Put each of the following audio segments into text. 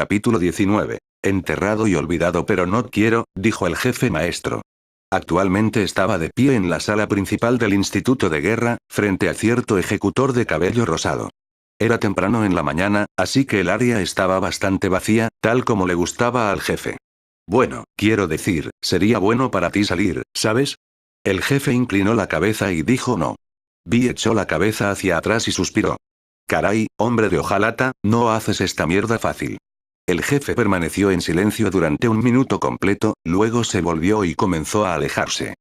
Capítulo 19. Enterrado y olvidado, pero no quiero, dijo el jefe maestro. Actualmente estaba de pie en la sala principal del Instituto de Guerra, frente a cierto ejecutor de cabello rosado. Era temprano en la mañana, así que el área estaba bastante vacía, tal como le gustaba al jefe. Bueno, quiero decir, sería bueno para ti salir, ¿sabes? El jefe inclinó la cabeza y dijo no. Vi echó la cabeza hacia atrás y suspiró. Caray, hombre de hojalata, no haces esta mierda fácil. El jefe permaneció en silencio durante un minuto completo, luego se volvió y comenzó a alejarse.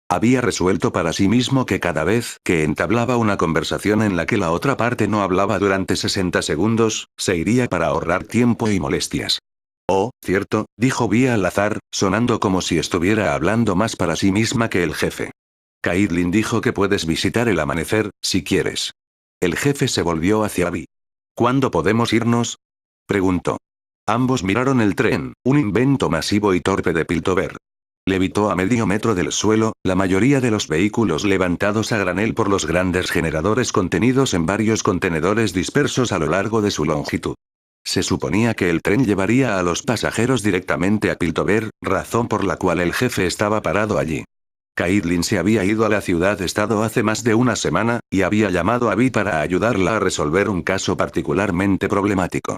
Había resuelto para sí mismo que cada vez que entablaba una conversación en la que la otra parte no hablaba durante 60 segundos, se iría para ahorrar tiempo y molestias. Oh, cierto, dijo Vi al azar, sonando como si estuviera hablando más para sí misma que el jefe. Caitlin dijo que puedes visitar el amanecer, si quieres. El jefe se volvió hacia Vi. ¿Cuándo podemos irnos? Preguntó. Ambos miraron el tren, un invento masivo y torpe de Piltover. Levitó a medio metro del suelo, la mayoría de los vehículos levantados a granel por los grandes generadores contenidos en varios contenedores dispersos a lo largo de su longitud. Se suponía que el tren llevaría a los pasajeros directamente a Piltover, razón por la cual el jefe estaba parado allí. Caitlin se había ido a la ciudad-estado hace más de una semana, y había llamado a Vi para ayudarla a resolver un caso particularmente problemático.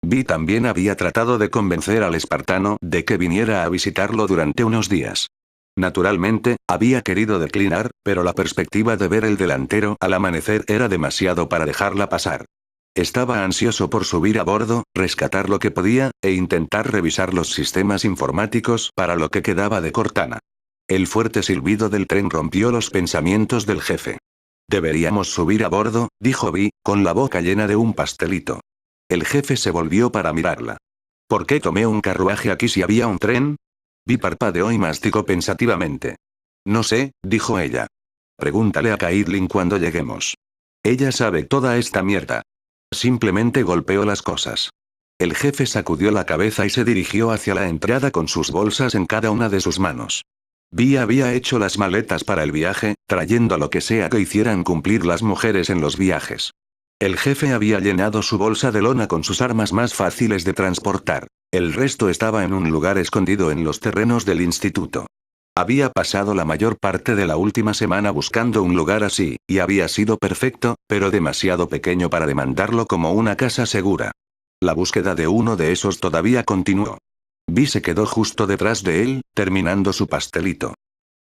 Vi también había tratado de convencer al espartano de que viniera a visitarlo durante unos días. Naturalmente, había querido declinar, pero la perspectiva de ver el delantero al amanecer era demasiado para dejarla pasar. Estaba ansioso por subir a bordo, rescatar lo que podía, e intentar revisar los sistemas informáticos para lo que quedaba de Cortana. El fuerte silbido del tren rompió los pensamientos del jefe. Deberíamos subir a bordo, dijo Vi, con la boca llena de un pastelito. El jefe se volvió para mirarla. ¿Por qué tomé un carruaje aquí si había un tren? Vi parpadeó y masticó pensativamente. No sé, dijo ella. Pregúntale a Caitlin cuando lleguemos. Ella sabe toda esta mierda. Simplemente golpeó las cosas. El jefe sacudió la cabeza y se dirigió hacia la entrada con sus bolsas en cada una de sus manos. Vi había hecho las maletas para el viaje, trayendo lo que sea que hicieran cumplir las mujeres en los viajes. El jefe había llenado su bolsa de lona con sus armas más fáciles de transportar. El resto estaba en un lugar escondido en los terrenos del instituto. Había pasado la mayor parte de la última semana buscando un lugar así, y había sido perfecto, pero demasiado pequeño para demandarlo como una casa segura. La búsqueda de uno de esos todavía continuó. Vi se quedó justo detrás de él, terminando su pastelito.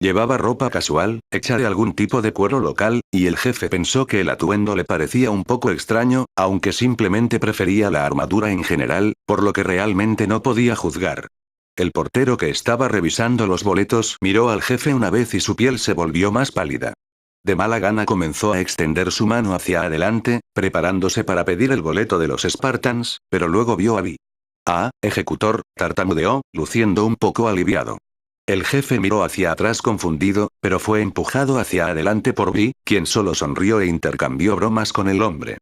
Llevaba ropa casual, hecha de algún tipo de cuero local, y el jefe pensó que el atuendo le parecía un poco extraño, aunque simplemente prefería la armadura en general, por lo que realmente no podía juzgar. El portero que estaba revisando los boletos miró al jefe una vez y su piel se volvió más pálida. De mala gana comenzó a extender su mano hacia adelante, preparándose para pedir el boleto de los Spartans, pero luego vio a Vi. Ah, ejecutor, tartamudeó, luciendo un poco aliviado. El jefe miró hacia atrás confundido, pero fue empujado hacia adelante por Vi, quien solo sonrió e intercambió bromas con el hombre.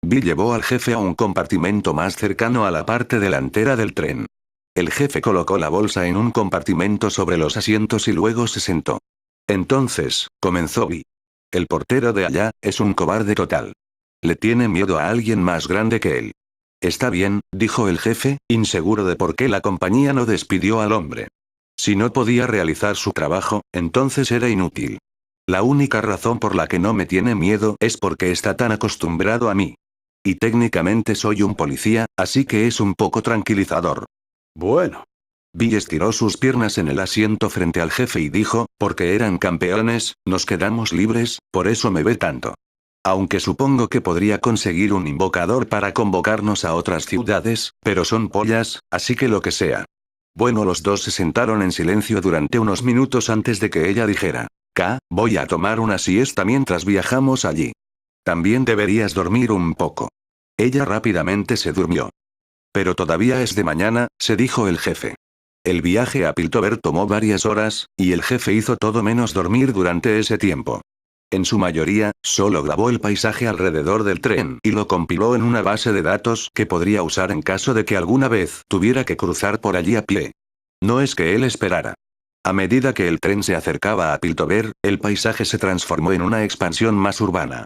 Vi llevó al jefe a un compartimento más cercano a la parte delantera del tren. El jefe colocó la bolsa en un compartimento sobre los asientos y luego se sentó. Entonces, comenzó Vi. El portero de allá es un cobarde total. Le tiene miedo a alguien más grande que él. Está bien, dijo el jefe, inseguro de por qué la compañía no despidió al hombre. Si no podía realizar su trabajo, entonces era inútil. La única razón por la que no me tiene miedo es porque está tan acostumbrado a mí. Y técnicamente soy un policía, así que es un poco tranquilizador. Bueno. Vi estiró sus piernas en el asiento frente al jefe y dijo, porque eran campeones, nos quedamos libres, por eso me ve tanto. Aunque supongo que podría conseguir un invocador para convocarnos a otras ciudades, pero son pollas, así que lo que sea. Bueno, los dos se sentaron en silencio durante unos minutos antes de que ella dijera, voy a tomar una siesta mientras viajamos allí. También deberías dormir un poco. Ella rápidamente se durmió. Pero todavía es de mañana, se dijo el jefe. El viaje a Piltover tomó varias horas, y el jefe hizo todo menos dormir durante ese tiempo. En su mayoría, solo grabó el paisaje alrededor del tren y lo compiló en una base de datos que podría usar en caso de que alguna vez tuviera que cruzar por allí a pie. No es que él esperara. A medida que el tren se acercaba a Piltover, el paisaje se transformó en una expansión más urbana.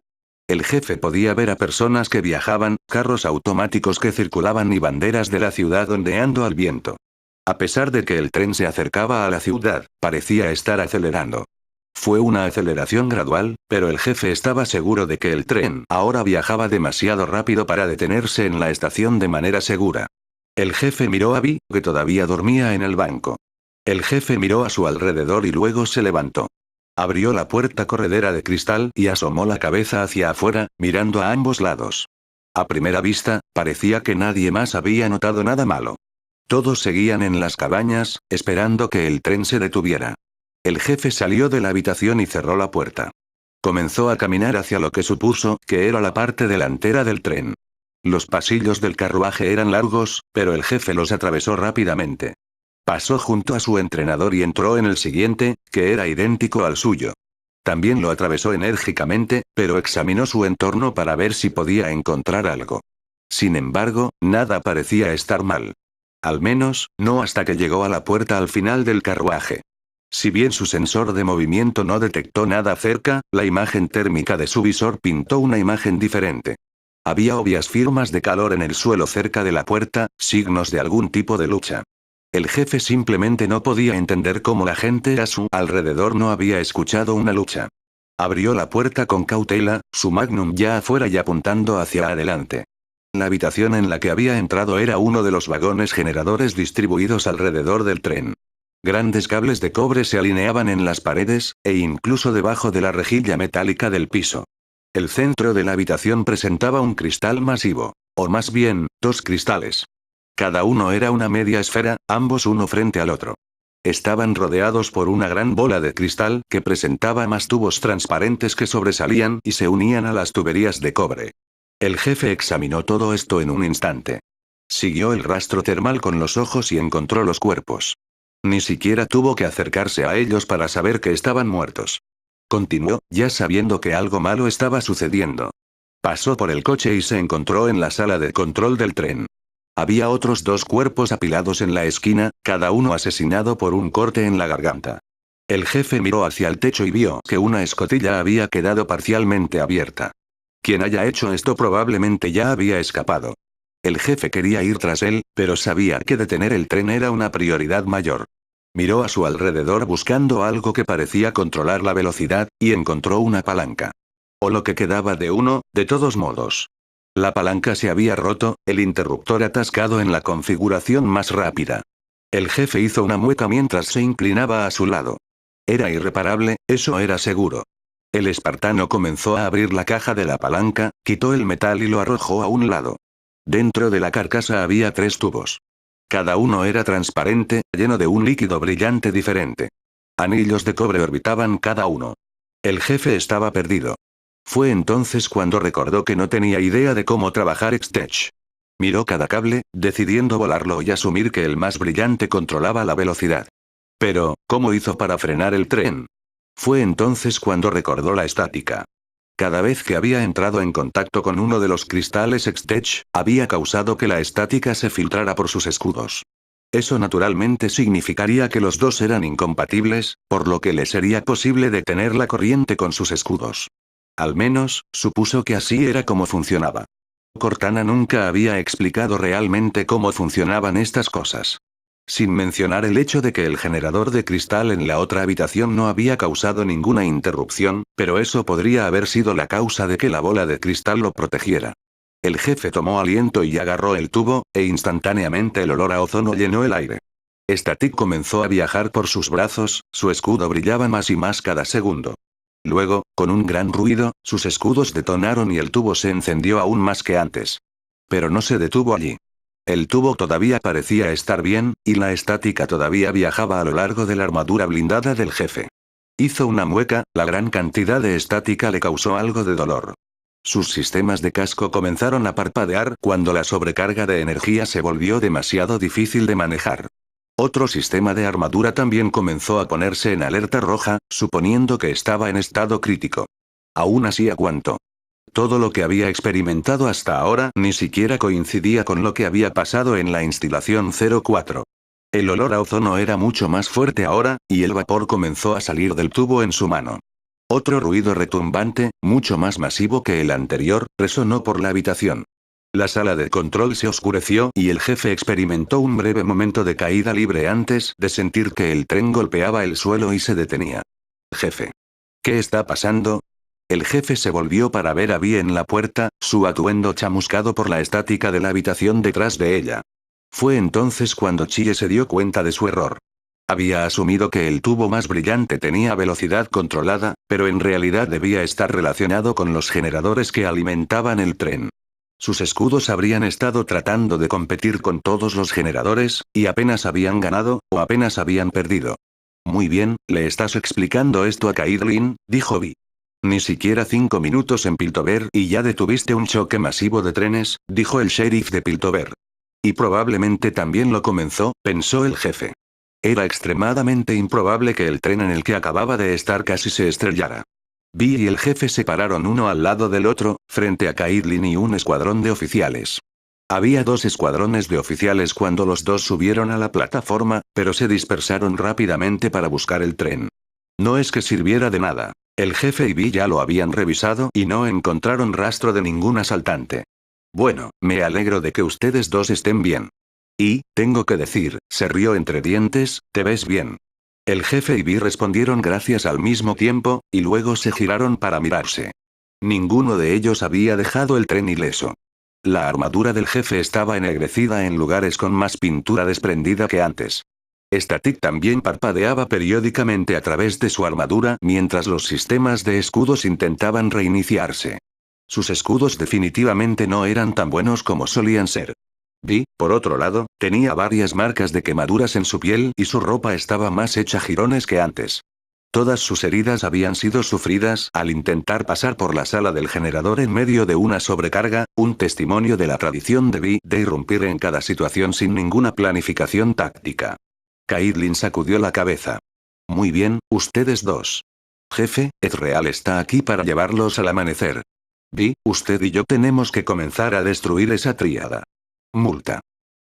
El jefe podía ver a personas que viajaban, carros automáticos que circulaban y banderas de la ciudad ondeando al viento. A pesar de que el tren se acercaba a la ciudad, parecía estar acelerando. Fue una aceleración gradual, pero el jefe estaba seguro de que el tren ahora viajaba demasiado rápido para detenerse en la estación de manera segura. El jefe miró a Vi, que todavía dormía en el banco. El jefe miró a su alrededor y luego se levantó. Abrió la puerta corredera de cristal y asomó la cabeza hacia afuera, mirando a ambos lados. A primera vista, parecía que nadie más había notado nada malo. Todos seguían en las cabañas, esperando que el tren se detuviera. El jefe salió de la habitación y cerró la puerta. Comenzó a caminar hacia lo que supuso que era la parte delantera del tren. Los pasillos del carruaje eran largos, pero el jefe los atravesó rápidamente. Pasó junto a su entrenador y entró en el siguiente, que era idéntico al suyo. También lo atravesó enérgicamente, pero examinó su entorno para ver si podía encontrar algo. Sin embargo, nada parecía estar mal. Al menos, no hasta que llegó a la puerta al final del carruaje. Si bien su sensor de movimiento no detectó nada cerca, la imagen térmica de su visor pintó una imagen diferente. Había obvias firmas de calor en el suelo cerca de la puerta, signos de algún tipo de lucha. El jefe simplemente no podía entender cómo la gente a su alrededor no había escuchado una lucha. Abrió la puerta con cautela, su Magnum ya afuera y apuntando hacia adelante. La habitación en la que había entrado era uno de los vagones generadores distribuidos alrededor del tren. Grandes cables de cobre se alineaban en las paredes, e incluso debajo de la rejilla metálica del piso. El centro de la habitación presentaba un cristal masivo. O más bien, dos cristales. Cada uno era una media esfera, ambos uno frente al otro. Estaban rodeados por una gran bola de cristal que presentaba más tubos transparentes que sobresalían y se unían a las tuberías de cobre. El jefe examinó todo esto en un instante. Siguió el rastro termal con los ojos y encontró los cuerpos. Ni siquiera tuvo que acercarse a ellos para saber que estaban muertos. Continuó, ya sabiendo que algo malo estaba sucediendo. Pasó por el coche y se encontró en la sala de control del tren. Había otros dos cuerpos apilados en la esquina, cada uno asesinado por un corte en la garganta. El jefe miró hacia el techo y vio que una escotilla había quedado parcialmente abierta. Quien haya hecho esto probablemente ya había escapado. El jefe quería ir tras él, pero sabía que detener el tren era una prioridad mayor. Miró a su alrededor buscando algo que parecía controlar la velocidad, y encontró una palanca. O lo que quedaba de uno, de todos modos. La palanca se había roto, el interruptor atascado en la configuración más rápida. El jefe hizo una mueca mientras se inclinaba a su lado. Era irreparable, eso era seguro. El espartano comenzó a abrir la caja de la palanca, quitó el metal y lo arrojó a un lado. Dentro de la carcasa había 3 tubos. Cada uno era transparente, lleno de un líquido brillante diferente. Anillos de cobre orbitaban cada uno. El jefe estaba perdido. Fue entonces cuando recordó que no tenía idea de cómo trabajar X-Tech. Miró cada cable, decidiendo volarlo y asumir que el más brillante controlaba la velocidad. Pero, ¿cómo hizo para frenar el tren? Fue entonces cuando recordó la estática. Cada vez que había entrado en contacto con uno de los cristales X-Tech, había causado que la estática se filtrara por sus escudos. Eso naturalmente significaría que los dos eran incompatibles, por lo que le sería posible detener la corriente con sus escudos. Al menos, supuso que así era como funcionaba. Cortana nunca había explicado realmente cómo funcionaban estas cosas. Sin mencionar el hecho de que el generador de cristal en la otra habitación no había causado ninguna interrupción, pero eso podría haber sido la causa de que la bola de cristal lo protegiera. El jefe tomó aliento y agarró el tubo, e instantáneamente el olor a ozono llenó el aire. Static comenzó a viajar por sus brazos, su escudo brillaba más y más cada segundo. Luego, con un gran ruido, sus escudos detonaron y el tubo se encendió aún más que antes. Pero no se detuvo allí. El tubo todavía parecía estar bien, y la estática todavía viajaba a lo largo de la armadura blindada del jefe. Hizo una mueca, la gran cantidad de estática le causó algo de dolor. Sus sistemas de casco comenzaron a parpadear cuando la sobrecarga de energía se volvió demasiado difícil de manejar. Otro sistema de armadura también comenzó a ponerse en alerta roja, suponiendo que estaba en estado crítico. Aún así aguantó. Todo lo que había experimentado hasta ahora ni siquiera coincidía con lo que había pasado en la instalación 04. El olor a ozono era mucho más fuerte ahora, y el vapor comenzó a salir del tubo en su mano. Otro ruido retumbante, mucho más masivo que el anterior, resonó por la habitación. La sala de control se oscureció y el jefe experimentó un breve momento de caída libre antes de sentir que el tren golpeaba el suelo y se detenía. Jefe. ¿Qué está pasando? El jefe se volvió para ver a Vi en la puerta, su atuendo chamuscado por la estática de la habitación detrás de ella. Fue entonces cuando Chie se dio cuenta de su error. Había asumido que el tubo más brillante tenía velocidad controlada, pero en realidad debía estar relacionado con los generadores que alimentaban el tren. Sus escudos habrían estado tratando de competir con todos los generadores, y apenas habían ganado, o apenas habían perdido. Muy bien, ¿le estás explicando esto a Caitlin?, dijo Vi. Ni siquiera 5 minutos en Piltover y ya detuviste un choque masivo de trenes, dijo el sheriff de Piltover. Y probablemente también lo comenzó, pensó el jefe. Era extremadamente improbable que el tren en el que acababa de estar casi se estrellara. Vi y el jefe se pararon uno al lado del otro, frente a Caitlin y un escuadrón de oficiales. Había 2 escuadrones de oficiales cuando los dos subieron a la plataforma, pero se dispersaron rápidamente para buscar el tren. No es que sirviera de nada. El jefe y Vi ya lo habían revisado y no encontraron rastro de ningún asaltante. Bueno, me alegro de que ustedes dos estén bien. Y, tengo que decir, se rió entre dientes, ¿te ves bien? El jefe y Vi respondieron gracias al mismo tiempo, y luego se giraron para mirarse. Ninguno de ellos había dejado el tren ileso. La armadura del jefe estaba ennegrecida en lugares con más pintura desprendida que antes. Static también parpadeaba periódicamente a través de su armadura mientras los sistemas de escudos intentaban reiniciarse. Sus escudos definitivamente no eran tan buenos como solían ser. Vi, por otro lado, tenía varias marcas de quemaduras en su piel y su ropa estaba más hecha jirones que antes. Todas sus heridas habían sido sufridas al intentar pasar por la sala del generador en medio de una sobrecarga, un testimonio de la tradición de Vi de irrumpir en cada situación sin ninguna planificación táctica. Caitlin sacudió la cabeza. Muy bien, ustedes dos. Jefe, Ezreal está aquí para llevarlos al amanecer. Vi, usted y yo tenemos que comenzar a destruir esa tríada. Multa.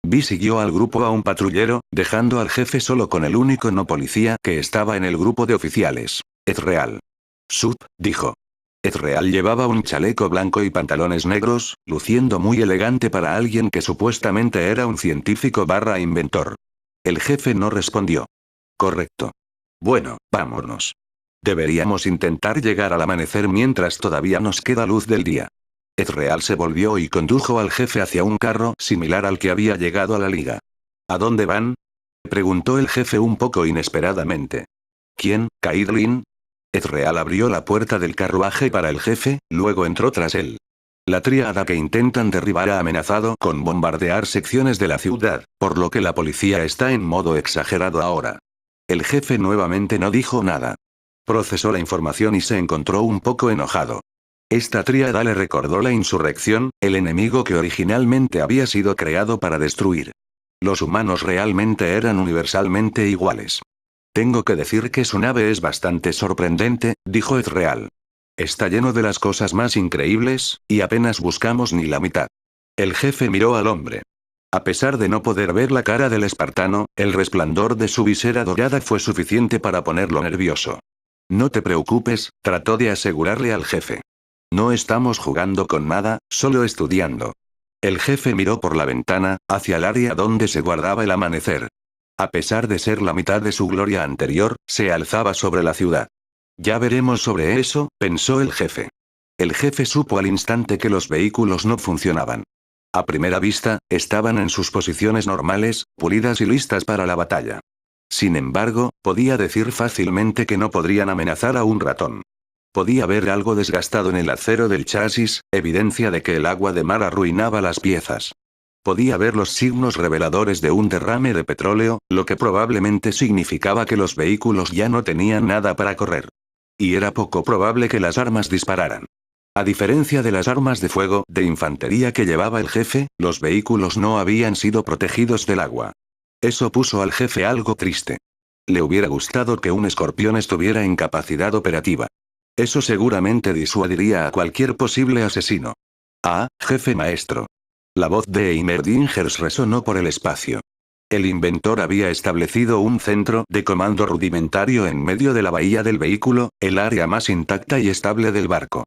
Vi siguió al grupo a un patrullero, dejando al jefe solo con el único no policía que estaba en el grupo de oficiales. Ezreal. Sup, dijo. Ezreal llevaba un chaleco blanco y pantalones negros, luciendo muy elegante para alguien que supuestamente era un científico / inventor. El jefe no respondió. Correcto. Bueno, vámonos. Deberíamos intentar llegar al amanecer mientras todavía nos queda luz del día. Ezreal se volvió y condujo al jefe hacia un carro similar al que había llegado a la liga. ¿A dónde van?, preguntó el jefe un poco inesperadamente. ¿Quién, Caitlin? Ezreal abrió la puerta del carruaje para el jefe, luego entró tras él. La tríada que intentan derribar ha amenazado con bombardear secciones de la ciudad, por lo que la policía está en modo exagerado ahora. El jefe nuevamente no dijo nada. Procesó la información y se encontró un poco enojado. Esta tríada le recordó la insurrección, el enemigo que originalmente había sido creado para destruir. Los humanos realmente eran universalmente iguales. Tengo que decir que su nave es bastante sorprendente, dijo Ezreal. Está lleno de las cosas más increíbles, y apenas buscamos ni la mitad. El jefe miró al hombre. A pesar de no poder ver la cara del espartano, el resplandor de su visera dorada fue suficiente para ponerlo nervioso. No te preocupes, trató de asegurarle al jefe. No estamos jugando con nada, solo estudiando. El jefe miró por la ventana, hacia el área donde se guardaba el amanecer. A pesar de ser la mitad de su gloria anterior, se alzaba sobre la ciudad. Ya veremos sobre eso, pensó el jefe. El jefe supo al instante que los vehículos no funcionaban. A primera vista, estaban en sus posiciones normales, pulidas y listas para la batalla. Sin embargo, podía decir fácilmente que no podrían amenazar a un ratón. Podía ver algo desgastado en el acero del chasis, evidencia de que el agua de mar arruinaba las piezas. Podía ver los signos reveladores de un derrame de petróleo, lo que probablemente significaba que los vehículos ya no tenían nada para correr. Y era poco probable que las armas dispararan. A diferencia de las armas de fuego de infantería que llevaba el jefe, los vehículos no habían sido protegidos del agua. Eso puso al jefe algo triste. Le hubiera gustado que un escorpión estuviera en capacidad operativa. Eso seguramente disuadiría a cualquier posible asesino. Ah, jefe maestro. La voz de Eimerdingers resonó por el espacio. El inventor había establecido un centro de comando rudimentario en medio de la bahía del vehículo, el área más intacta y estable del barco.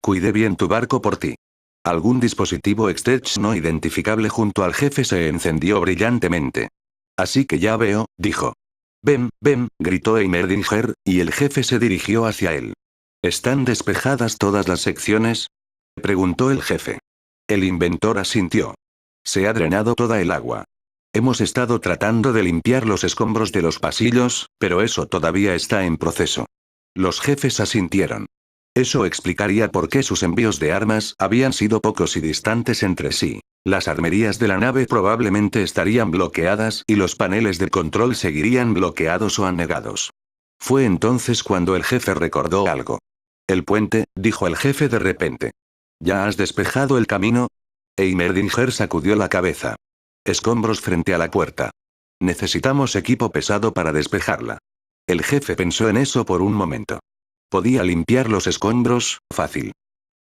Cuide bien tu barco por ti. Algún dispositivo Extech no identificable junto al jefe se encendió brillantemente. Así que ya veo, dijo. Ven, ven, gritó Heimerdinger, y el jefe se dirigió hacia él. ¿Están despejadas todas las secciones? Preguntó el jefe. El inventor asintió. Se ha drenado toda el agua. Hemos estado tratando de limpiar los escombros de los pasillos, pero eso todavía está en proceso. Los jefes asintieron. Eso explicaría por qué sus envíos de armas habían sido pocos y distantes entre sí. Las armerías de la nave probablemente estarían bloqueadas y los paneles de control seguirían bloqueados o anegados. Fue entonces cuando el jefe recordó algo. El puente, dijo el jefe de repente. ¿Ya has despejado el camino? Heimerdinger sacudió la cabeza. Escombros frente a la puerta. Necesitamos equipo pesado para despejarla. El jefe pensó en eso por un momento. Podía limpiar los escombros, fácil.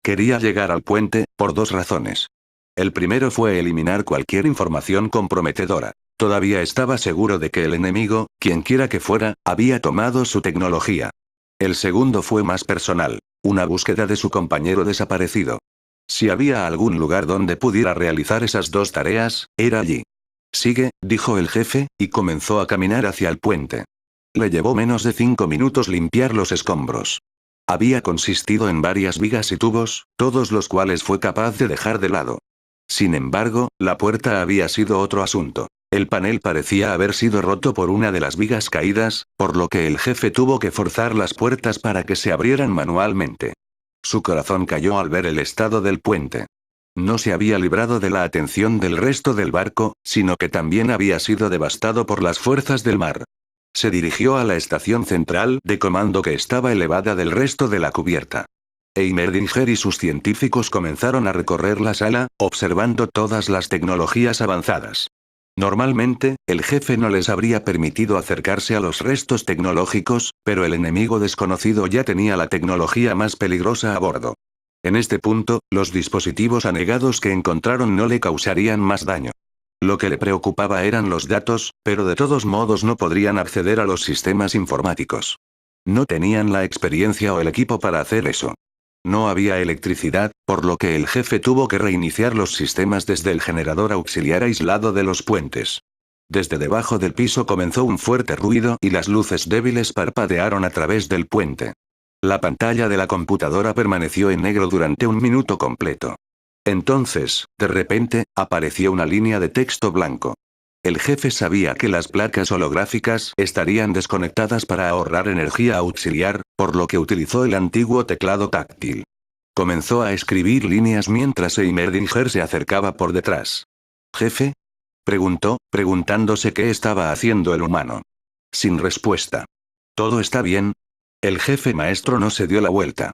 Quería llegar al puente, por dos razones. El primero fue eliminar cualquier información comprometedora. Todavía estaba seguro de que el enemigo, quienquiera que fuera, había tomado su tecnología. El segundo fue más personal, una búsqueda de su compañero desaparecido. Si había algún lugar donde pudiera realizar esas dos tareas, era allí. Sigue, dijo el jefe, y comenzó a caminar hacia el puente. Le llevó menos de 5 minutos limpiar los escombros. Había consistido en varias vigas y tubos, todos los cuales fue capaz de dejar de lado. Sin embargo, la puerta había sido otro asunto. El panel parecía haber sido roto por una de las vigas caídas, por lo que el jefe tuvo que forzar las puertas para que se abrieran manualmente. Su corazón cayó al ver el estado del puente. No se había librado de la atención del resto del barco, sino que también había sido devastado por las fuerzas del mar. Se dirigió a la estación central de comando que estaba elevada del resto de la cubierta. Heimerdinger y sus científicos comenzaron a recorrer la sala, observando todas las tecnologías avanzadas. Normalmente, el jefe no les habría permitido acercarse a los restos tecnológicos, pero el enemigo desconocido ya tenía la tecnología más peligrosa a bordo. En este punto, los dispositivos anegados que encontraron no le causarían más daño. Lo que le preocupaba eran los datos, pero de todos modos no podrían acceder a los sistemas informáticos. No tenían la experiencia o el equipo para hacer eso. No había electricidad, por lo que el jefe tuvo que reiniciar los sistemas desde el generador auxiliar aislado de los puentes. Desde debajo del piso comenzó un fuerte ruido y las luces débiles parpadearon a través del puente. La pantalla de la computadora permaneció en negro durante 1 minuto completo. Entonces, de repente, apareció una línea de texto blanco. El jefe sabía que las placas holográficas estarían desconectadas para ahorrar energía auxiliar, por lo que utilizó el antiguo teclado táctil. Comenzó a escribir líneas mientras Heimerdinger se acercaba por detrás. ¿Jefe? Preguntó, preguntándose qué estaba haciendo el humano. Sin respuesta. ¿Todo está bien? El jefe maestro no se dio la vuelta.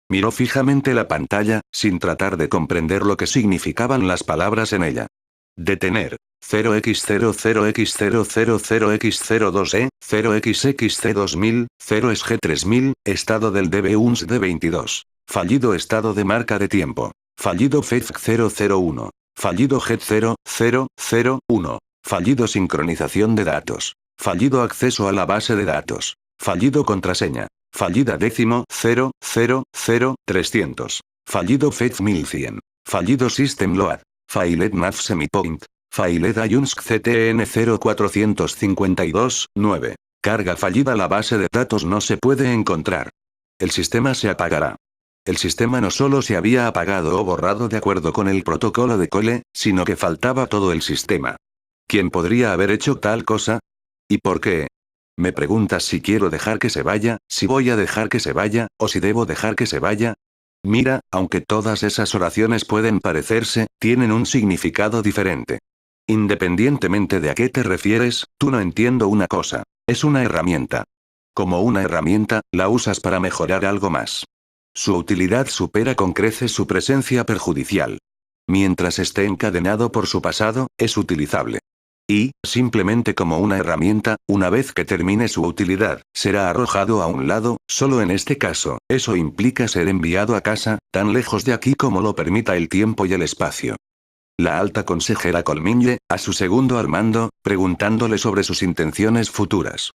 Miró fijamente la pantalla, sin tratar de comprender lo que significaban las palabras en ella. Detener. 0x00x000x02e, 0xxc2000, 0sg3000, estado del DB1s D22. Fallido estado de marca de tiempo. Fallido FEZC 001. Fallido GET 0001. Fallido sincronización de datos. Fallido acceso a la base de datos. Fallido contraseña. Fallida décimo 000300. Fallido FEZ 1100. Fallido System Load. Failed Nav Semipoint. Failed Ayunsk CTN 0452, 9. Carga fallida. La base de datos no se puede encontrar. El sistema se apagará. El sistema no solo se había apagado o borrado de acuerdo con el protocolo de Cole, sino que faltaba todo el sistema. ¿Quién podría haber hecho tal cosa? ¿Y por qué? Me preguntas si quiero dejar que se vaya, si voy a dejar que se vaya, o si debo dejar que se vaya. Mira, aunque todas esas oraciones pueden parecerse, tienen un significado diferente. Independientemente de a qué te refieres, tú no entiendo una cosa. Es una herramienta. Como una herramienta, la usas para mejorar algo más. Su utilidad supera con creces su presencia perjudicial. Mientras esté encadenado por su pasado, es utilizable. Y, simplemente como una herramienta, una vez que termine su utilidad, será arrojado a un lado. Solo en este caso, eso implica ser enviado a casa, tan lejos de aquí como lo permita el tiempo y el espacio. La alta consejera Colmiñe, a su segundo al mando, preguntándole sobre sus intenciones futuras.